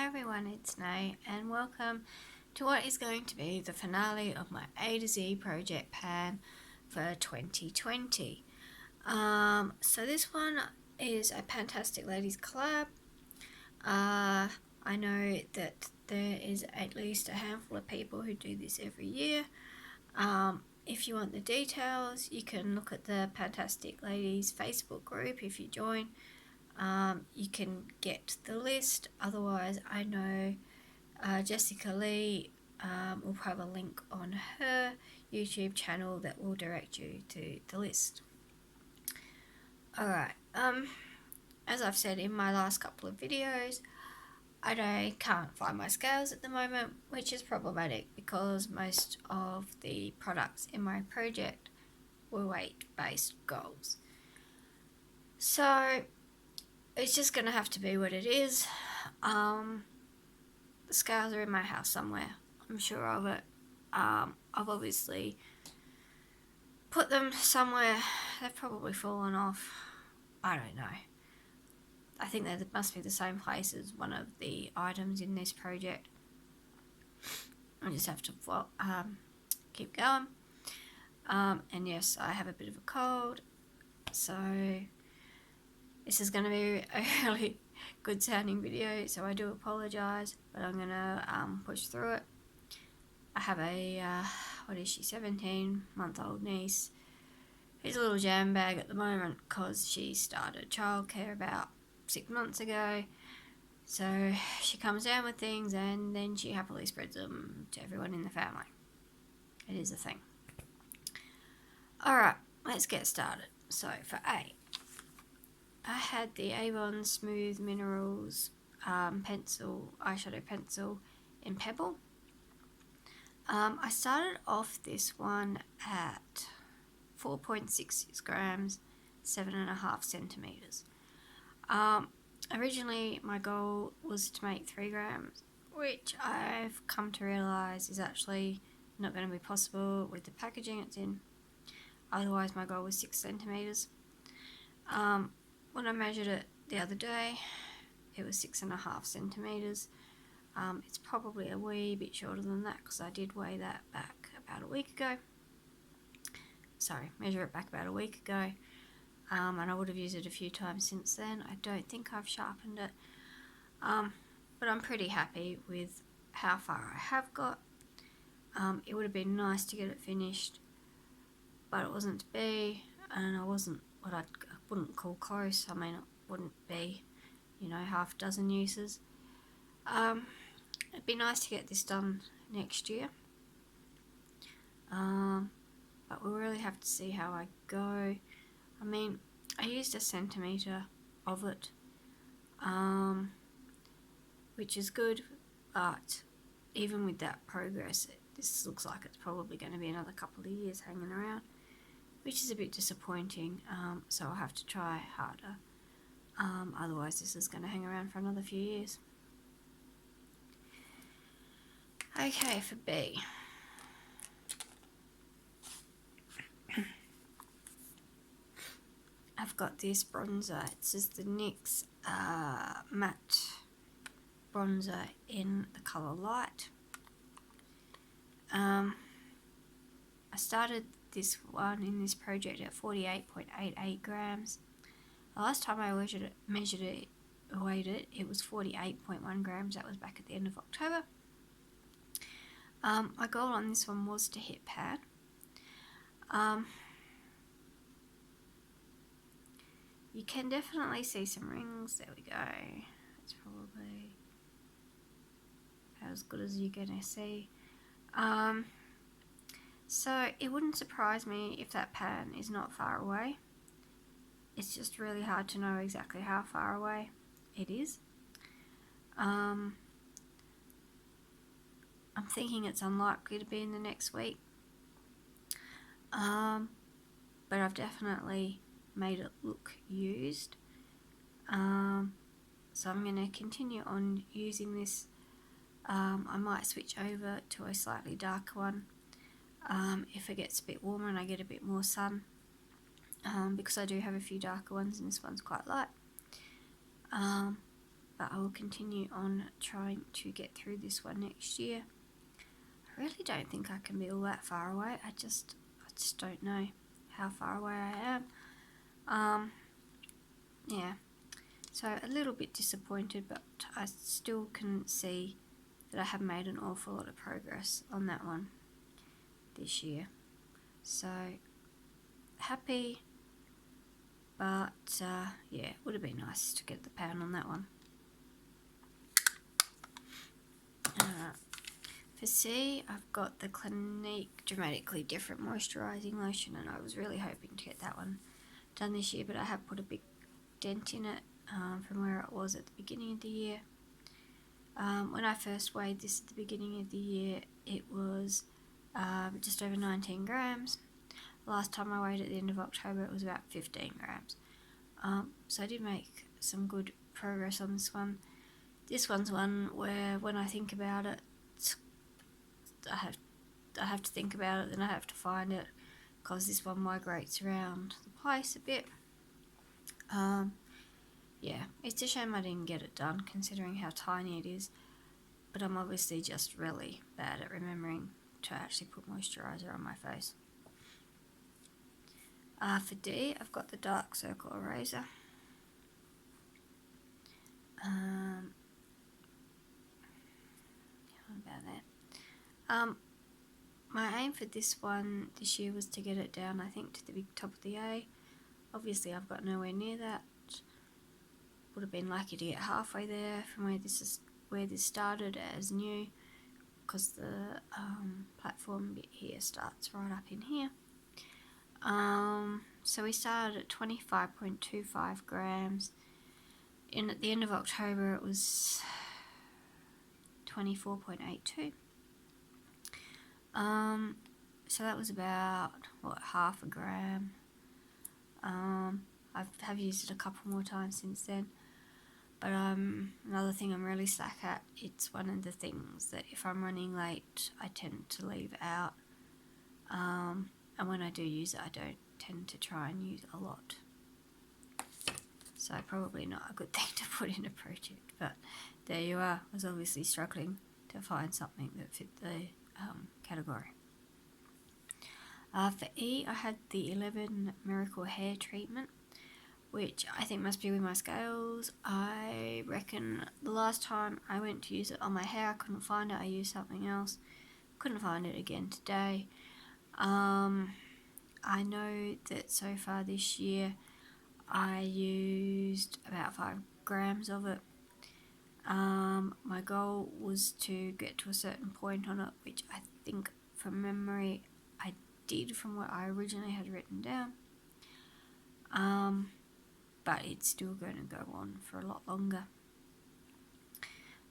everyone, it's Nay and welcome to what is going to be the finale of my A to Z project pan for 2020. So this one is a Fantastic Ladies collab. I know that there is at least a handful of people who do this every year. If you want the details, you can look at the Fantastic Ladies Facebook group if you join. You can get the list. Otherwise, I know Jessica Lee will have a link on her YouTube channel that will direct you to the list. Alright, as I've said in my last couple of videos, I can't find my scales at the moment, which is problematic because most of the products in my project were weight-based goals. So it's just going to have to be what it is. The scales are in my house somewhere. I'm sure of it. I've obviously put them somewhere. They've probably fallen off. I don't know. I think they must be the same place as one of the items in this project. I just have to keep going. And yes, I have a bit of a cold. So this is going to be a really good sounding video, so I do apologise, but I'm going to push through it. I have a, 17-month-old niece who's a little jam bag at the moment because she started childcare about 6 months ago. So she comes down with things and then she happily spreads them to everyone in the family. It is a thing. Alright, let's get started. So for A, I had the Avon Smooth Minerals eyeshadow pencil in Pebble. I started off this one at 4.66 grams, 7.5 centimeters. Originally my goal was to make 3 grams, which I've come to realise is actually not going to be possible with the packaging it's in. Otherwise my goal was 6 centimeters. When I measured it the other day, it was 6.5 centimeters. It's probably a wee bit shorter than that because I did weigh that back about a week ago. Measure it back about a week ago. And I would have used it a few times since then. I don't think I've sharpened it. But I'm pretty happy with how far I have got. It would have been nice to get it finished, but it wasn't to be, and I wasn't what I wouldn't call close. I mean, it wouldn't be, half a dozen uses. It'd be nice to get this done next year. But we'll really have to see how I go. I mean, I used 1 centimetre of it, which is good, but even with that progress, this looks like it's probably going to be another couple of years hanging around, which is a bit disappointing, so I'll have to try harder. Otherwise this is going to hang around for another few years. Okay, for B. I've got this bronzer. It's just the NYX matte bronzer in the colour Light. I started this one in this project at 48.88 grams. The last time I weighed it was 48.1 grams. That was back at the end of October. My goal on this one was to hit pan. You can definitely see some rings. There we go. It's probably as good as you're gonna see. So it wouldn't surprise me if that pan is not far away. It's just really hard to know exactly how far away it is. I'm thinking it's unlikely to be in the next week. But I've definitely made it look used. So I'm going to continue on using this. I might switch over to a slightly darker one if it gets a bit warmer and I get a bit more sun, because I do have a few darker ones and this one's quite light. but I will continue on trying to get through this one next year. I really don't think I can be all that far away. I just don't know how far away I am. Yeah, so a little bit disappointed, but I still can see that I have made an awful lot of progress on that one this year. So happy, but yeah, it would have been nice to get the pan on that one. For C, I've got the Clinique Dramatically Different Moisturising Lotion, and I was really hoping to get that one done this year, but I have put a big dent in it from where it was at the beginning of the year. When I first weighed this at the beginning of the year, it was just over 19 grams. Last time I weighed at the end of October, it was about 15 grams. So I did make some good progress on this one. This one's one where when I think about it, I have to think about it, then I have to find it, because this one migrates around the place a bit. Yeah, it's a shame I didn't get it done considering how tiny it is, but I'm obviously just really bad at remembering to actually put moisturiser on my face. For D, I've got the Dark Circle Eraser. About that. My aim for this one this year was to get it down, I think, to the big top of the A. Obviously, I've got nowhere near that. Would have been lucky to get halfway there from where this started as new, because the platform bit here starts right up in here. So we started at 25.25 grams. At the end of October, it was 24.82. So that was about, half a gram. I've used it a couple more times since then. But another thing I'm really slack at, it's one of the things that if I'm running late, I tend to leave out. And when I do use it, I don't tend to try and use a lot. So probably not a good thing to put in a project, but there you are. I was obviously struggling to find something that fit the category. For E, I had the 11 Miracle Hair Treatment, which I think must be with my scales. I reckon the last time I went to use it on my hair, I couldn't find it. I used something else. Couldn't find it again today. I know that so far this year I used about 5 grams of it. My goal was to get to a certain point on it, which I think from memory I did from what I originally had written down. But it's still going to go on for a lot longer.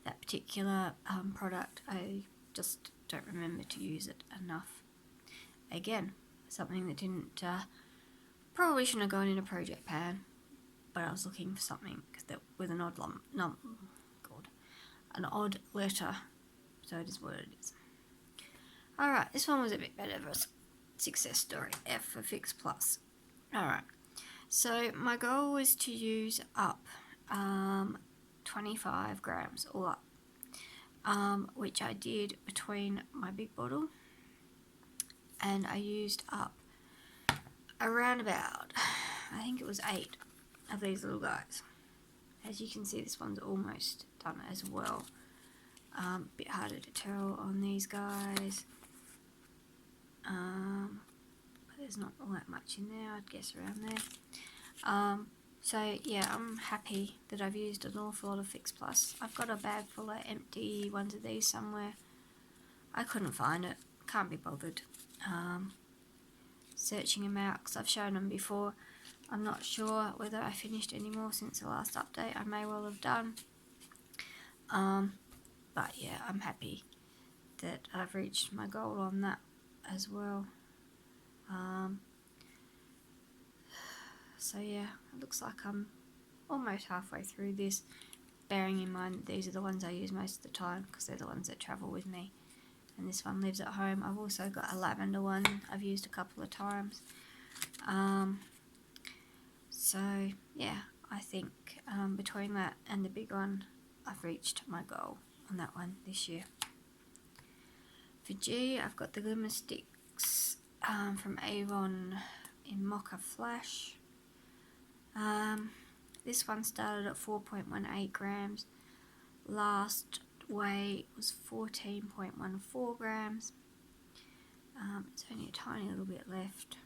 That particular product, I just don't remember to use it enough. Again, something that didn't, probably shouldn't have gone in a project pan, but I was looking for something that with an odd an odd letter, so it is what it is. Alright, this one was a bit better of a success story. F for Fix Plus. Alright, so my goal was to use up 25 grams all up, which I did between my big bottle, and I used up around about, I think it was 8 of these little guys. As you can see, this one's almost done as well. Bit harder to tell on these guys, but there's not all that much in there, I'd guess around there. So yeah, I'm happy that I've used an awful lot of Fix Plus. I've got a bag full of empty ones of these somewhere. I couldn't find it, can't be bothered searching them out, because I've shown them before. I'm not sure whether I finished any more since the last update. I may well have done. But yeah, I'm happy that I've reached my goal on that as well. So yeah, it looks like I'm almost halfway through this, bearing in mind that these are the ones I use most of the time because they're the ones that travel with me. And this one lives at home. I've also got a lavender one I've used a couple of times. So yeah, I think between that and the big one, I've reached my goal on that one this year. For G, I've got the Glimmer Sticks from Avon in Mocha Flash. This one started at 4.18 grams. Last weight was 14.14 grams. It's only a tiny little bit left.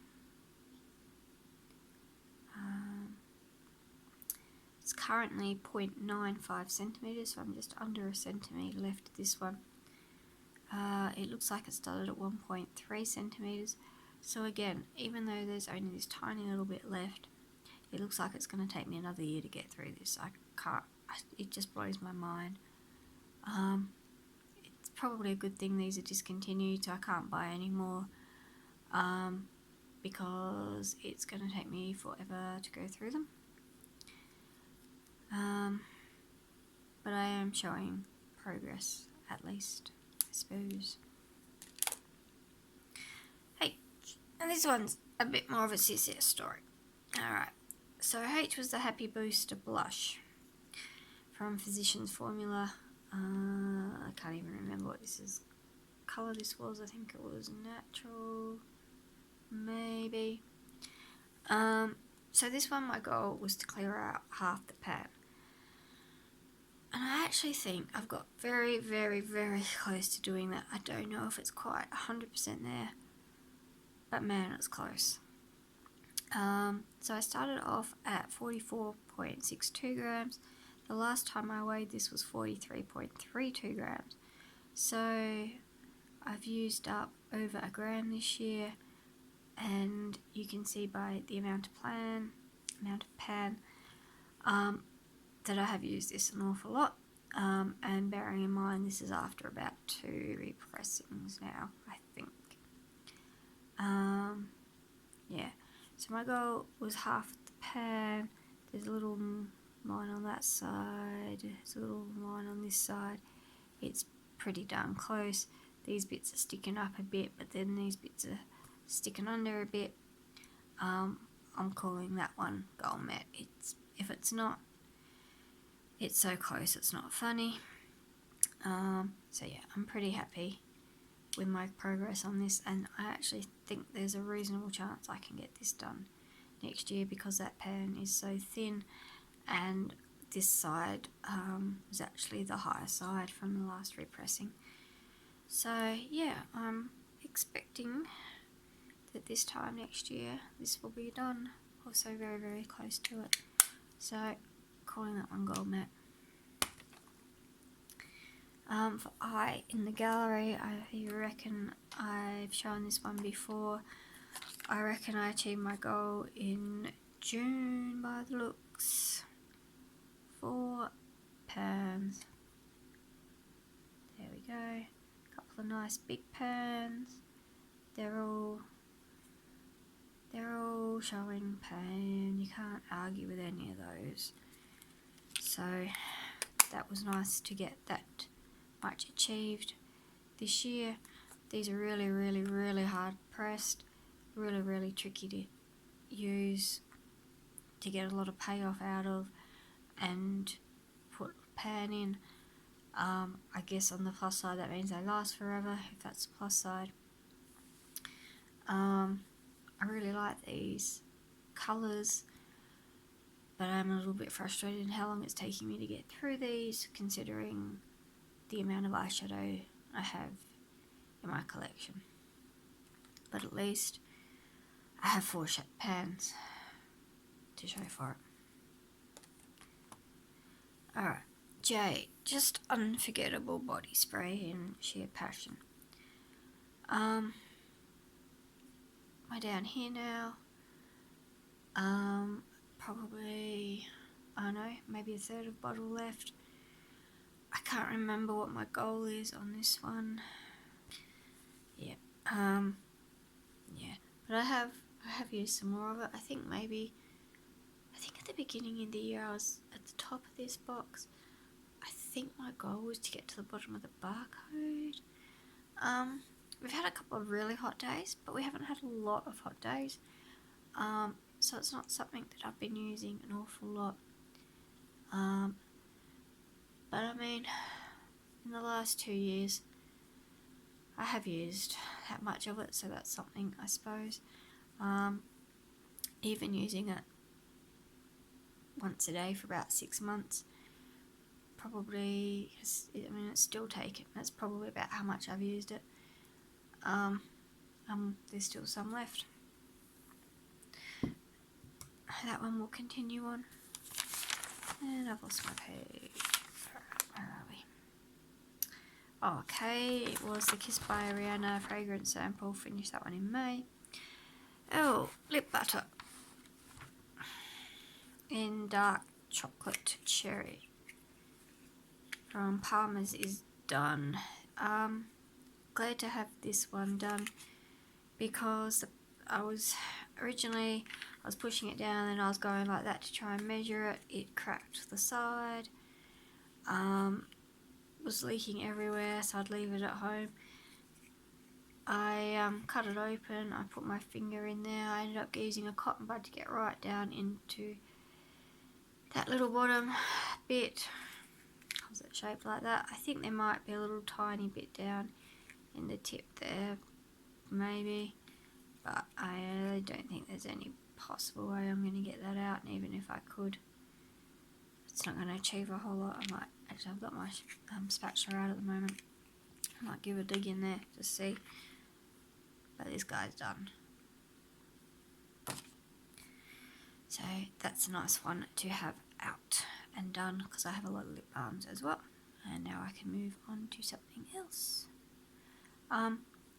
It's currently 0.95 centimetres, so I'm just under a centimetre left of this one. It looks like it started at 1.3 centimetres. So again, even though there's only this tiny little bit left, it looks like it's going to take me another year to get through this. It just blows my mind. It's probably a good thing these are discontinued, so I can't buy any more, because it's going to take me forever to go through them. But I am showing progress, at least, I suppose. H, and this one's a bit more of a CCS story. Alright, so H was the Happy Booster Blush from Physicians Formula. I can't even remember what colour this was. I think it was natural, maybe. So this one, my goal was to clear out half the pan. And I actually think I've got very, very, very close to doing that. I don't know if it's quite 100% there, but man, it's close. So I started off at 44.62 grams. The last time I weighed this was 43.32 grams. So I've used up over a gram this year, and you can see by the amount of pan, that I have used this an awful lot, and bearing in mind this is after about 2 repressings now, I think. Yeah, so my goal was half the pan. There's a little line on that side, there's a little line on this side. It's pretty darn close. These bits are sticking up a bit, but then these bits are sticking under a bit. I'm calling that one goal met. If it's not, it's so close it's not funny. So yeah, I'm pretty happy with my progress on this, and I actually think there's a reasonable chance I can get this done next year, because that pan is so thin, and this side was actually the higher side from the last repressing. So yeah, I'm expecting that this time next year this will be done. Also very, very close to it. So calling that one goal met. For I in the gallery, I reckon I've shown this one before. I reckon I achieved my goal in June by the looks. 4 pans. There we go. A couple of nice big pans. They're all showing pan. You can't argue with any of those. So that was nice to get that much achieved this year. These are really, really, really hard pressed. Really, really tricky to use, to get a lot of payoff out of and put pan in. I guess on the plus side that means they last forever, if that's the plus side. I really like these colours, but I'm a little bit frustrated in how long it's taking me to get through these, considering the amount of eyeshadow I have in my collection. But at least I have 4 pans to show for it. Alright, J, just unforgettable body spray in sheer passion. Am I down here now? Probably, I don't know, maybe a third of bottle left. I can't remember what my goal is on this one. Yeah, yeah, but I have used some more of it. I think at the beginning of the year I was at the top of this box. I think my goal was to get to the bottom of the barcode. We've had a couple of really hot days, but we haven't had a lot of hot days. So it's not something that I've been using an awful lot. But I mean, in the last 2 years, I have used that much of it, so that's something, I suppose. Even using it once a day for about 6 months, probably, it's still taken. That's probably about how much I've used it. There's still some left. That one will continue on. And I've lost my page. Where are we? Okay, it was the Kiss by Ariana fragrance sample. Finished that one in May. Oh, lip butter in dark chocolate cherry from Palmer's is done. Glad to have this one done because I was pushing it down and I was going like that to try and measure it. It cracked the side. Was leaking everywhere, so I'd leave it at home. I cut it open, I put my finger in there, I ended up using a cotton bud to get right down into that little bottom bit. Was it shaped like that? I think there might be a little tiny bit down in the tip there, maybe, but I don't think there's any possible way I'm going to get that out, and even if I could, it's not going to achieve a whole lot. I've got my spatula out at the moment. I might give a dig in there to see. But this guy's done. So that's a nice one to have out and done because I have a lot of lip balms as well. And now I can move on to something else.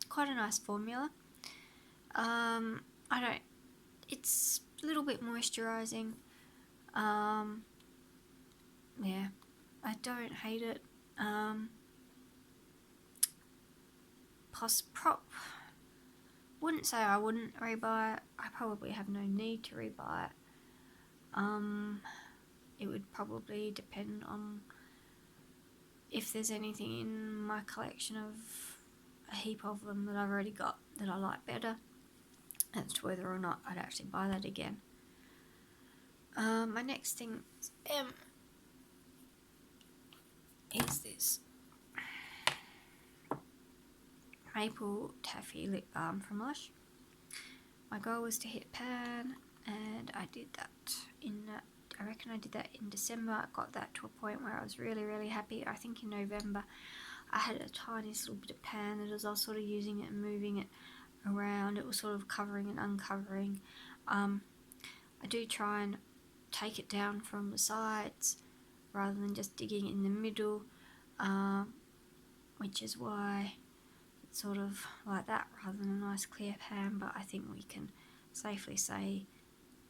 Quite a nice formula. It's a little bit moisturising. Yeah, I don't hate it. Wouldn't say I wouldn't rebuy it. I probably have no need to rebuy it. It would probably depend on if there's anything in my collection of a heap of them that I've already got that I like better as to whether or not I'd actually buy that again. My next thing is this Maple Taffy Lip Balm from Lush. My goal was to hit pan, and I did that I reckon I did that in December. I got that to a point where I was really, really happy. I think in November I had a tiny little bit of pan that as I was sort of using it and moving it around, it was sort of covering and uncovering. I do try and take it down from the sides rather than just digging in the middle, which is why it's sort of like that rather than a nice clear pan. But I think we can safely say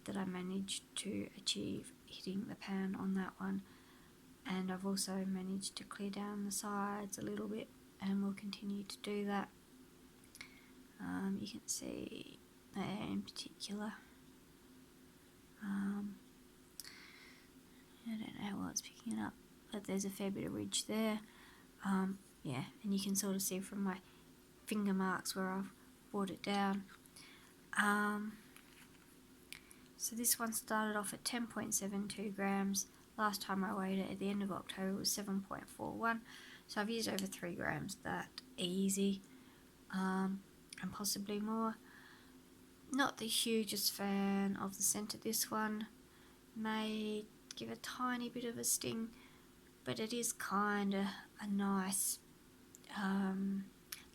that I managed to achieve hitting the pan on that one, and I've also managed to clear down the sides a little bit, and will continue to do that. You can see there in particular. I don't know how well it's picking it up, but there's a fair bit of ridge there. Yeah, and you can sort of see from my finger marks where I've brought it down. So this one started off at 10.72 grams. Last time I weighed it at the end of October was 7.41. So I've used over 3 grams that easy, and possibly more. Not the hugest fan of the scent of this one. May give a tiny bit of a sting, but it is kind of a nice,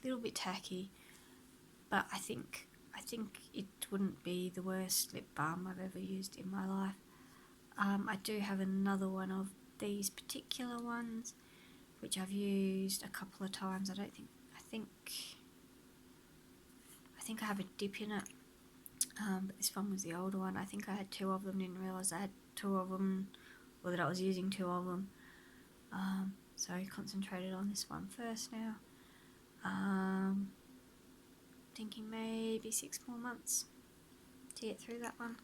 little bit tacky, but I think it wouldn't be the worst lip balm I've ever used in my life. I do have another one of these particular ones, which I've used a couple of times. I think I have a dip in it, but this one was the older one. I think I had 2 of them, didn't realise I had 2 of them, or that I was using 2 of them. So I concentrated on this one first now. Thinking maybe 6 more months to get through that one.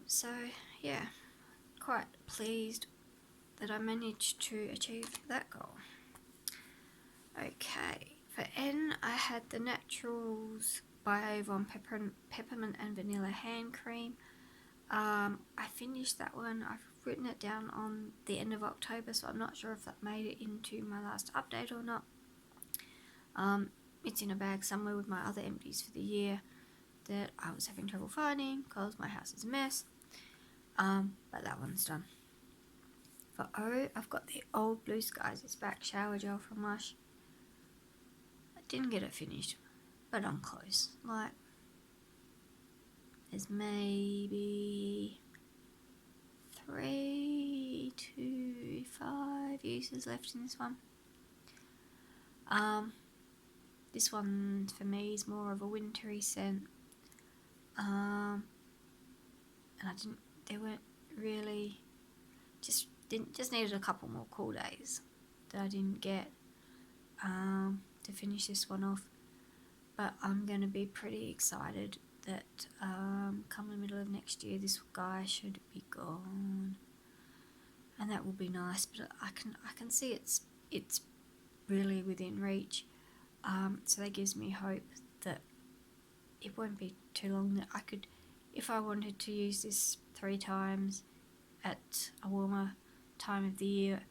So yeah, quite pleased that I managed to achieve that goal. Okay, for N I had the Naturals by Avon Peppermint and Vanilla Hand Cream. I finished that one. I've written it down on the end of October, so I'm not sure if that made it into my last update or not. It's in a bag somewhere with my other empties for the year that I was having trouble finding because my house is a mess. But that one's done. For O, I've got the old Blue Skies It's Back shower gel from Lush. I didn't get it finished, but I'm close. Like, there's maybe 3 to 5 uses left in this one. This one for me is more of a wintry scent. And they weren't really, just needed a couple more cool days that I didn't get to finish this one off. But I'm going to be pretty excited that come the middle of next year this guy should be gone, and that will be nice. But I can see it's really within reach, so that gives me hope that it won't be too long that I could, if I wanted to use this 3 times at a warmer time of the year,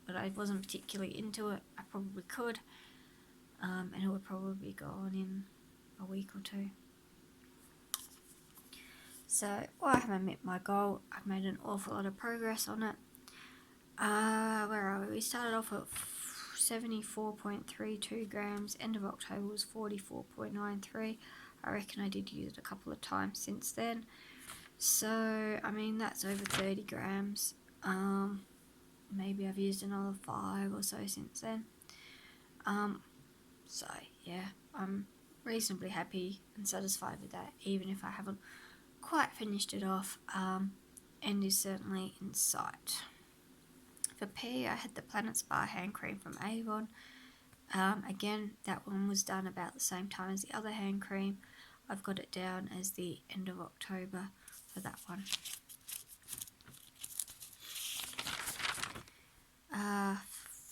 but I wasn't particularly into it, I probably could, and it would probably be gone in a week or 2. So, I haven't met my goal. I've made an awful lot of progress on it. Where are we? We started off at 74.32 grams. End of October was 44.93. I reckon I did use it a couple of times since then. So, I mean, that's over 30 grams. Maybe I've used another 5 or so since then. So, yeah, I'm reasonably happy and satisfied with that, even if I haven't quite finished it off. End is certainly in sight. For P, I had the Planet Spa hand cream from Avon. Again, that one was done about the same time as the other hand cream. I've got it down as the end of October for that one.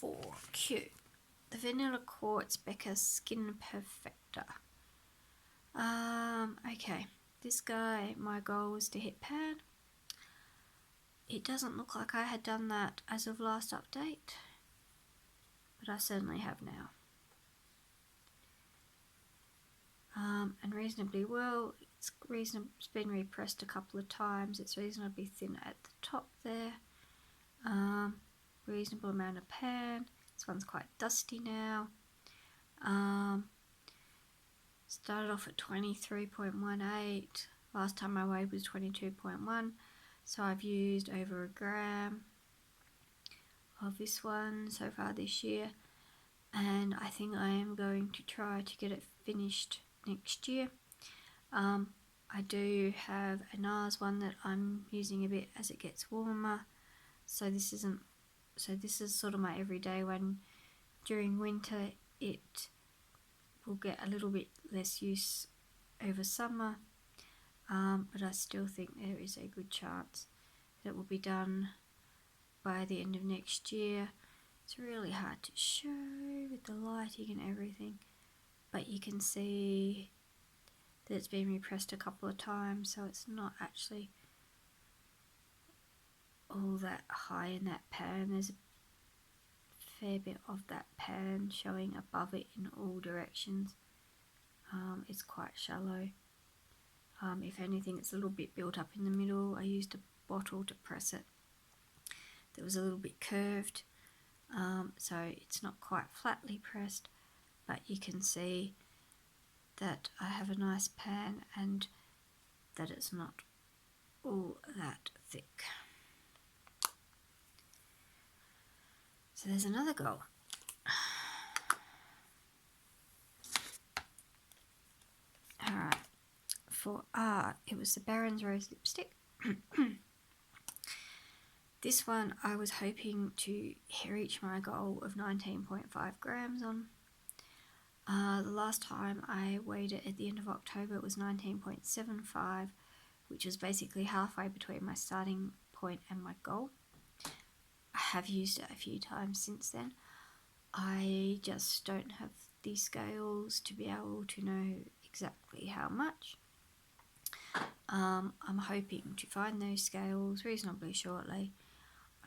For Q, the Vanilla Quartz Becca Skin Perfector. Okay, this guy, my goal was to hit pan. It doesn't look like I had done that as of last update, but I certainly have now. And reasonably well. It's been repressed a couple of times. It's reasonably thin at the top there. Reasonable amount of pan. This one's quite dusty now. Started off at 23.18. Last time I weighed was 22.1. So I've used over a gram of this one so far this year. And I think I am going to try to get it finished next year. I do have a NARS one that I'm using a bit as it gets warmer. So this is sort of my everyday one. During winter it will get a little bit less use over summer, but I still think there is a good chance that it will be done by the end of next year. It's really hard to show with the lighting and everything, but you can see that it's been repressed a couple of times, so it's not actually all that high in that pan. There's a fair bit of that pan showing above it in all directions. It's quite shallow. If anything, it's a little bit built up in the middle. I used a bottle to press it that was a little bit curved, so it's not quite flatly pressed, but you can see that I have a nice pan and that it's not all that thick. So there's another goal. Alright, for R, it was the Baron's Rose lipstick. This one I was hoping to reach my goal of 19.5 grams on. The last time I weighed it at the end of October it was 19.75, which was basically halfway between my starting point and my goal. I have used it a few times since then. I just don't have the scales to be able to know exactly how much. I'm hoping to find those scales reasonably shortly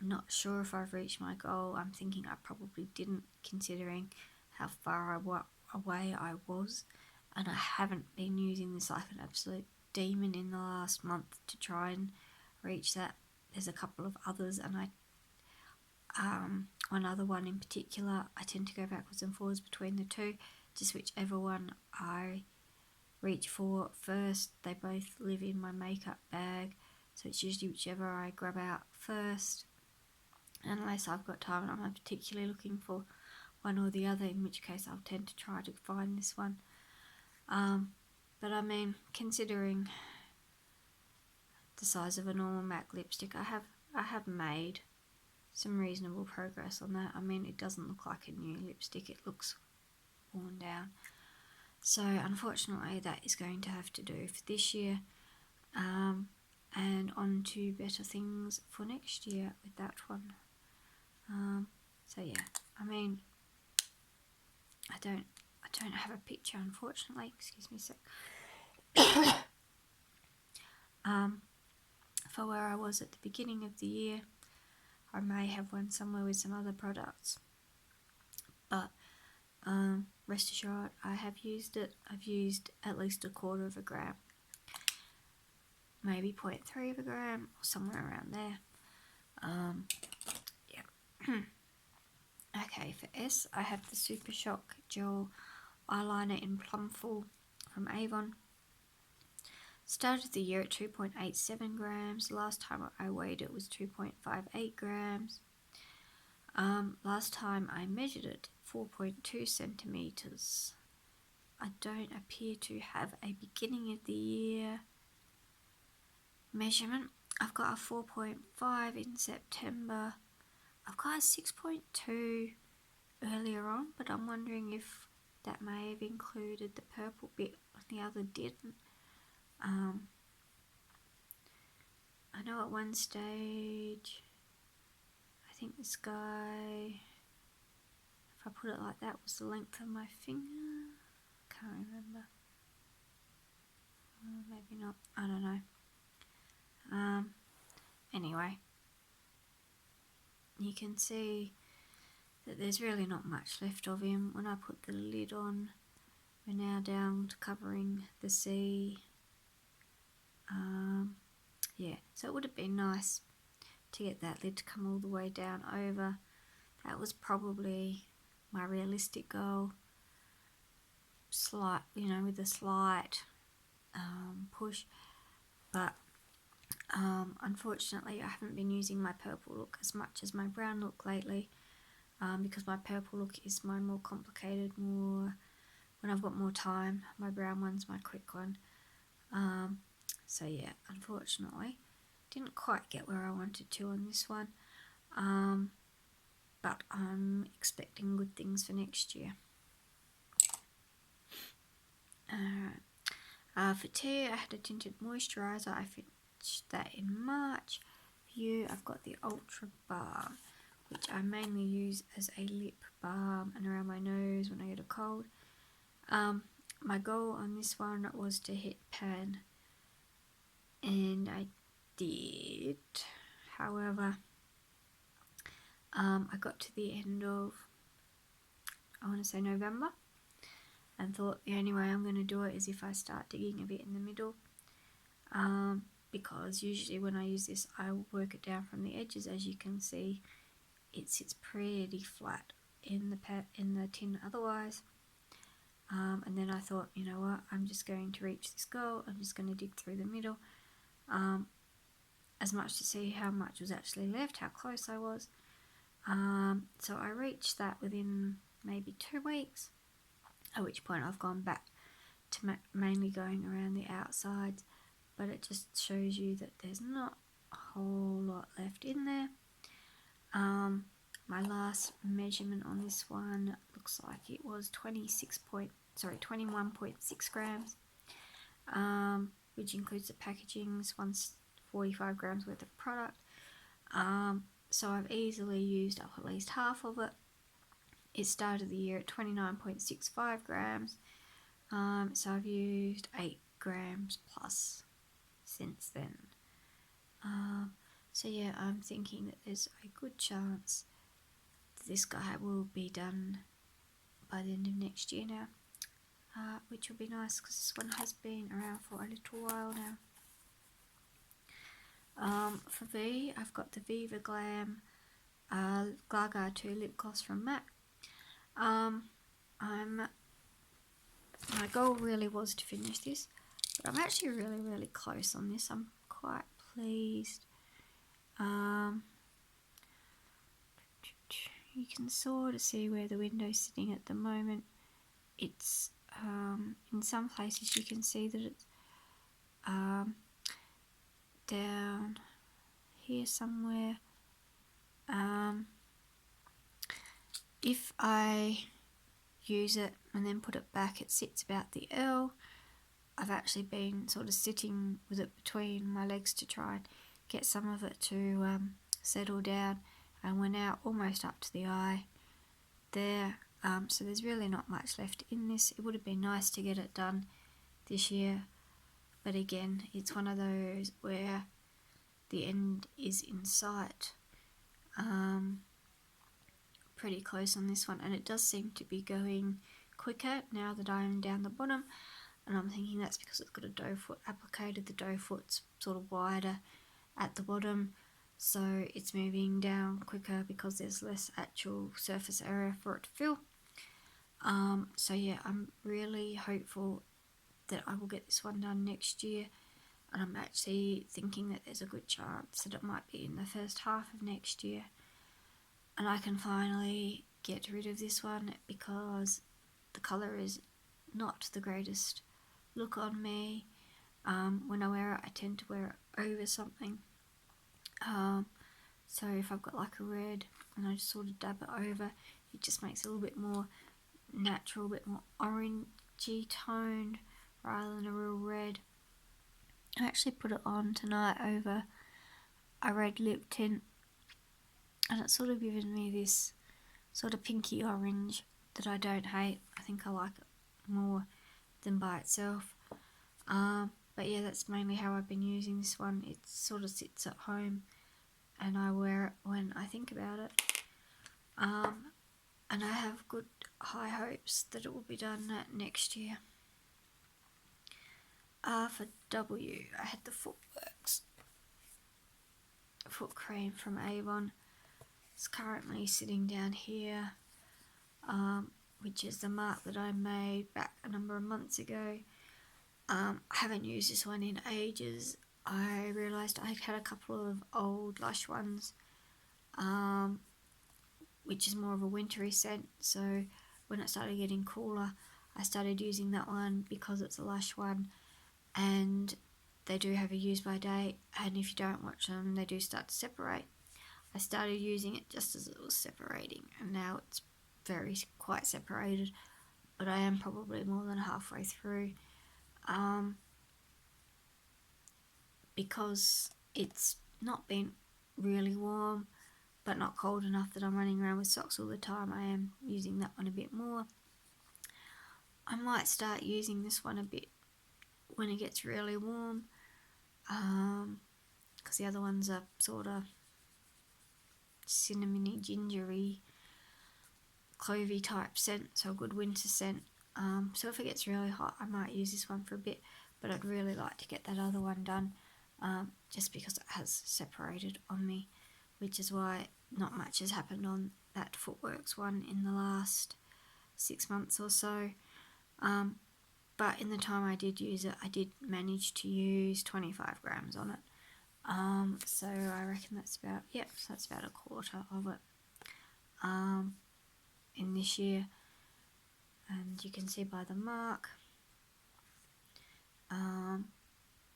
I'm not sure if I've reached my goal. I'm thinking I probably didn't, considering how far away I was, and I haven't been using this like an absolute demon in the last month to try and reach that. There's a couple of others, and one other one in particular, I tend to go backwards and forwards between the two, just whichever one I reach for first. They both live in my makeup bag, so it's usually whichever I grab out first, unless I've got time and I'm particularly looking for one or the other, in which case I'll tend to try to find this one. But I mean, considering the size of a normal MAC lipstick, I have made some reasonable progress on that. I mean, it doesn't look like a new lipstick, it looks worn down. So unfortunately that is going to have to do for this year, and on to better things for next year with that one. So yeah, I mean, I don't have a picture, unfortunately. Excuse me a sec. For where I was at the beginning of the year. I may have one somewhere with some other products, but rest assured I have used it. I've used at least 1/4 of a gram, maybe 0.3 of a gram, or somewhere around there. Yeah. Okay, for S, I have the Super Shock Gel Eyeliner in Plumful from Avon. Started the year at 2.87 grams. Last time I weighed it was 2.58 grams. Last time I measured it, 4.2 centimeters. I don't appear to have a beginning of the year measurement. I've got a 4.5 in September. I've got a 6.2 earlier on, but I'm wondering if that may have included the purple bit and the other didn't. I know at one stage, I think this guy, if I put it like that, was the length of my finger. Can't remember. Maybe not. I don't know. Anyway, you can see that there's really not much left of him. When I put the lid on, we're now down to covering the C. Yeah, so it would have been nice to get that lid to come all the way down over. That was probably my realistic goal. Slight, with a slight push, but unfortunately I haven't been using my purple look as much as my brown look lately, because my purple look is my more complicated, more when I've got more time. My brown one's my quick one. So yeah, unfortunately didn't quite get where I wanted to on this one, but I'm expecting good things for next year. For T, I had a tinted moisturiser. I finished that in March. For you, I've got the Ultra Balm, which I mainly use as a lip balm and around my nose when I get a cold. My goal on this one was to hit pan, and I did. However, I got to the end of, I want to say November, and thought the only way I'm going to do it is if I start digging a bit in the middle, because usually when I use this I work it down from the edges. As you can see, it sits pretty flat in the tin otherwise. And then I thought, you know what, I'm just going to reach this goal, I'm just going to dig through the middle, as much to see how much was actually left, how close I was. So I reached that within maybe 2 weeks, at which point I've gone back to mainly going around the outsides, but it just shows you that there's not a whole lot left in there. My last measurement on this one looks like it was 21.6 grams, which includes the packaging's 145 grams worth of product. So I've easily used up at least half of it. It started the year at 29.65 grams, so I've used 8 grams plus since then. So yeah, I'm thinking that there's a good chance that this guy will be done by the end of next year now, which will be nice because this one has been around for a little while now. For V, I've got the Viva Glam Gaga 2 lip gloss from MAC. My goal really was to finish this, but I'm actually really close on this. I'm quite pleased. You can sort of see where the window's sitting at the moment. It's in some places you can see that it's down here somewhere. If I use it and then put it back, it sits about the L. I've actually been sort of sitting with it between my legs to try and get some of it to settle down, and we're now almost up to the eye there. So there's really not much left in this. It would have been nice to get it done this year, but again, it's one of those where the end is in sight. Pretty close on this one, and it does seem to be going quicker now that I'm down the bottom, and I'm thinking that's because it's got a doe foot applicator. The doe foot's sort of wider at the bottom, so it's moving down quicker because there's less actual surface area for it to fill. So yeah, I'm really hopeful that I will get this one done next year, and I'm actually thinking that there's a good chance that it might be in the first half of next year, and I can finally get rid of this one because the colour is not the greatest look on me. When I wear it, I tend to wear it over something. So if I've got like a red and I just sort of dab it over, it just makes it a little bit more natural, a bit more orangey toned rather than a real red. I actually put it on tonight over a red lip tint, and it's sort of given me this sort of pinky orange that I don't hate. I think I like it more than by itself. But yeah, that's mainly how I've been using this one. It sort of sits at home and I wear it when I think about it. And I have good high hopes that it will be done next year. For W, I had the Footworks foot cream from Avon. It's currently sitting down here, which is the mark that I made back a number of months ago. I haven't used this one in ages. I realised I had a couple of old Lush ones, which is more of a wintry scent, so when it started getting cooler I started using that one because it's a Lush one, and they do have a use by date, and if you don't watch them they do start to separate. I started using it just as it was separating, and now it's quite separated, but I am probably more than halfway through. Because it's not been really warm but not cold enough that I'm running around with socks all the time, I am using that one a bit more. I might start using this one a bit when it gets really warm, because the other ones are sort of cinnamony, gingery, clovey type scent, so a good winter scent. So if it gets really hot I might use this one for a bit, but I'd really like to get that other one done, just because it has separated on me, which is why not much has happened on that Footworks one in the last 6 months or so. But in the time I did use it, I did manage to use 25 grams on it. So I reckon that's about, so that's about a quarter of it in this year. And you can see by the mark,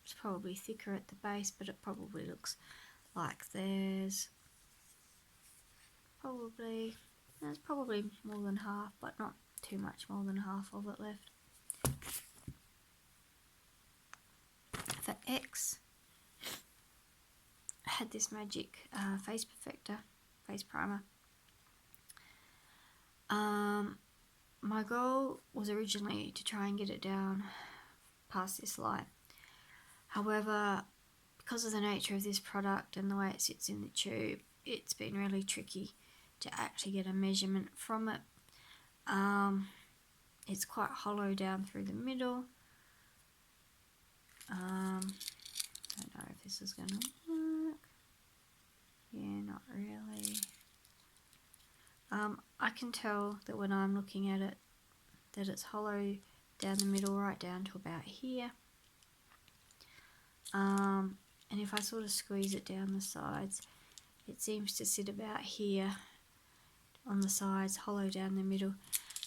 it's probably thicker at the base, but it probably looks like there's probably more than half, but not too much more than half of it left. For X, I had this Magic Face Perfector face primer. My goal was originally to try and get it down past this light. However, because of the nature of this product and the way it sits in the tube, it's been really tricky to actually get a measurement from it. It's quite hollow down through the middle. I don't know if this is going to work. Yeah, not really. I can tell that when I'm looking at it that it's hollow down the middle, right down to about here. And if I sort of squeeze it down the sides, it seems to sit about here on the sides, hollow down the middle.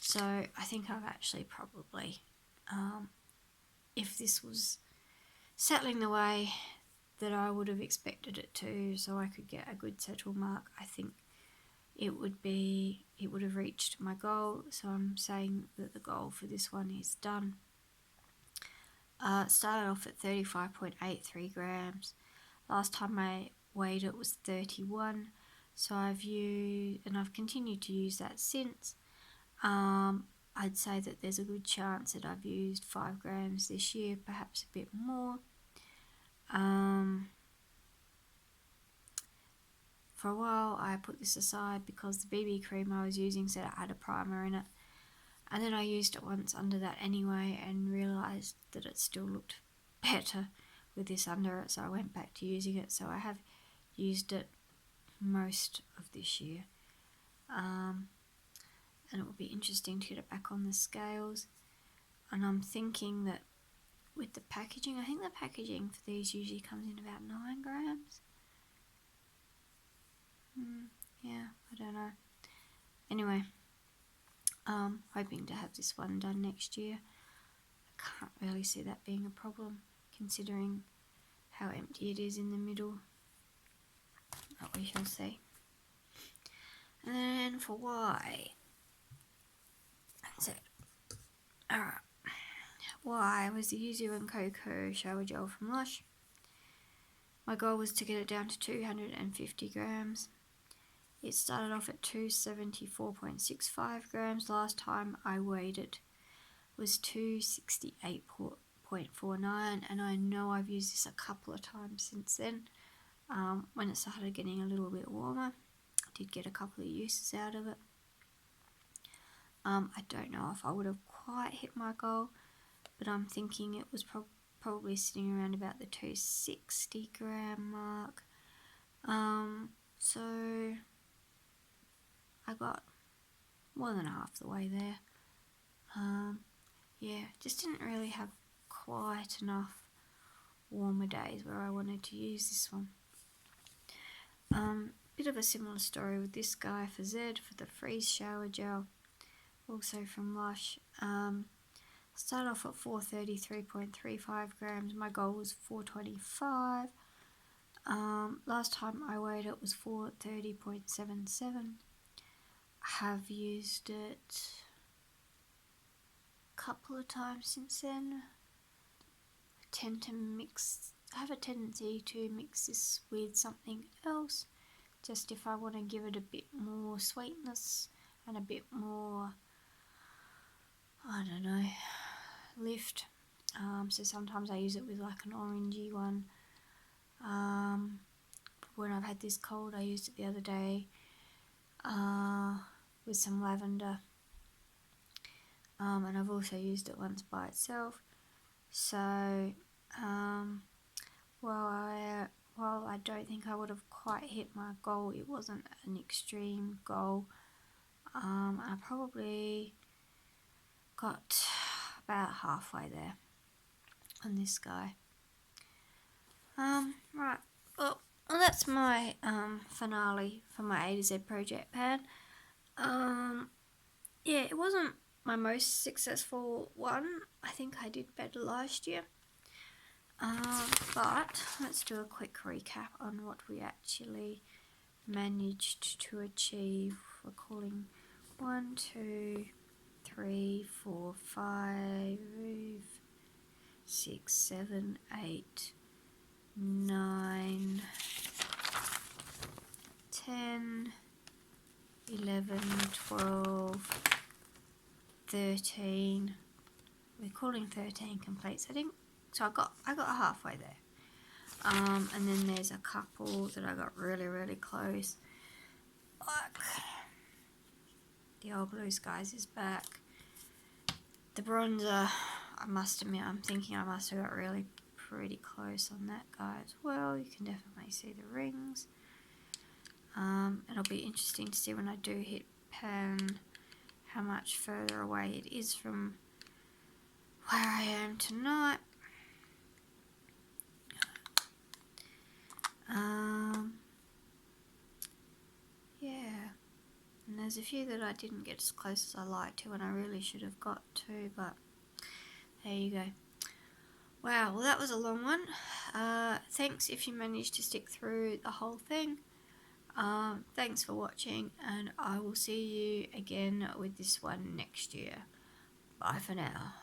So I think I've actually probably, if this was settling the way that I would have expected it to, so I could get a good settle mark, I think it would have reached my goal. So I'm saying that the goal for this one is done. Started off at 35.83 grams. Last time I weighed it was 31, so I've continued to use that since. I'd say that there's a good chance that I've used 5 grams this year, perhaps a bit more. For a while I put this aside because the BB cream I was using said it had a primer in it, and then I used it once under that anyway and realised that it still looked better with this under it, so I went back to using it. So I have used it most of this year, and it will be interesting to get it back on the scales. And I'm thinking that with the packaging, I think the packaging for these usually comes in about 9 grams. Yeah, I don't know. Anyway, hoping to have this one done next year. I can't really see that being a problem considering how empty it is in the middle, but we shall see. And then for Y, that's it. Alright, Y was the Yuzu and Cocoa Shower Gel from Lush. My goal was to get it down to 250 grams. It started off at 274.65 grams. Last time I weighed it was 268.49, and I know I've used this a couple of times since then. When it started getting a little bit warmer, I did get a couple of uses out of it. I don't know if I would have quite hit my goal, but I'm thinking it was probably sitting around about the 260 gram mark. So I got more than half the way there. Yeah, just didn't really have quite enough warmer days where I wanted to use this one. Bit of a similar story with this guy for Z, for the Freeze Shower Gel, also from Lush. Started off at 433.35 grams. My goal was 425. Last time I weighed it was 430.77. Have used it a couple of times since then. I have a tendency to mix this with something else, just if I want to give it a bit more sweetness and a bit more, I don't know, lift. So sometimes I use it with like an orangey one. When I've had this cold, I used it the other day with some lavender, and I've also used it once by itself. So while I don't think I would have quite hit my goal, it wasn't an extreme goal. I probably got about halfway there on this guy. Right, well that's my finale for my A to Z project pad. Yeah, it wasn't my most successful one. I think I did better last year. But let's do a quick recap on what we actually managed to achieve. We're calling 1, 2, 3, 4, 5, 6, 7, 8, 9, 10, 11, 12, 13. We're calling 13 complete. So I got halfway there. And then there's a couple that I got really close. Like the old blue skies is back. The bronzer, I must admit, I'm thinking I must have got really pretty close on that guy as well. You can definitely see the rings. It'll be interesting to see when I do hit pan how much further away it is from where I am tonight. Yeah, and there's a few that I didn't get as close as I like to, and I really should have got to, but there you go. Wow, well that was a long one. Thanks if you managed to stick through the whole thing. Thanks for watching, and I will see you again with this one next year. Bye for now.